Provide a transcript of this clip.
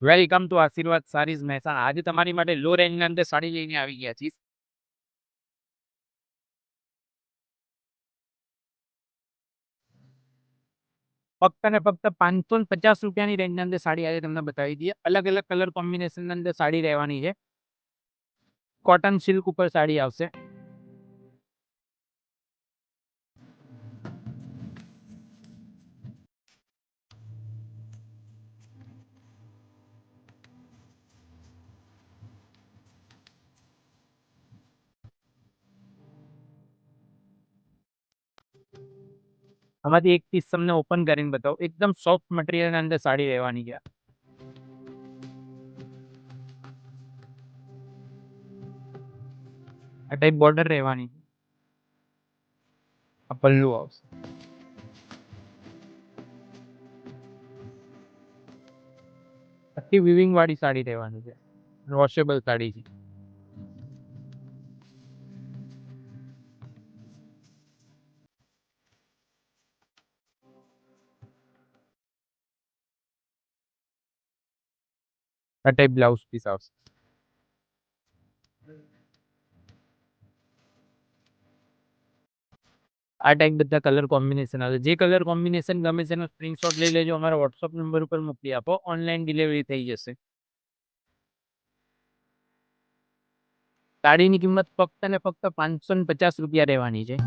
Welcome to આશીર્વાદ saris Mehsana. આજે તમારી માટે લો રેન્જના અંદર સાડી લઈને આવી ગયા છીએ. ફક્ત ને ફક્ત 550 રૂપિયાની રેન્જના અંદર સાડી આજે તમને બતાવી દઈએ. અલગ અલગ કલર કોમ્બિનેશન અંદર સાડી રહેવાની છે. કોટન સિલ્ક ઉપર સાડી આવશે. આમાંથી એક પીસ તમને ઓપન કરીને બતાવો. એકદમ સોફ્ટ મટીરિયલ ના અંદર સાડી રહેવાની છે. આ ટાઈપ બોર્ડર રહેવાની. આ પલ્લુ આવશે. આખી વિવિંગ વાળી સાડી રહેવાની છે. વોશેબલ સાડી છે. આ ટાઈપ બ્લાઉઝ પીસ આવશે. આ ટાઈપ બધા કલર કોમ્બિનેશન આવે. જે કલર કોમ્બિનેશન ગમે છે એનો સ્ક્રીનશોટ લઈ લેજો. અમારા વોટ્સઅપ નંબર ઉપર મોકલી આપો. ઓનલાઈન ડિલિવરી થઈ જશે. સાડીની કિંમત ફક્ત ને ફક્ત 550 રૂપિયા રહેવાની છે.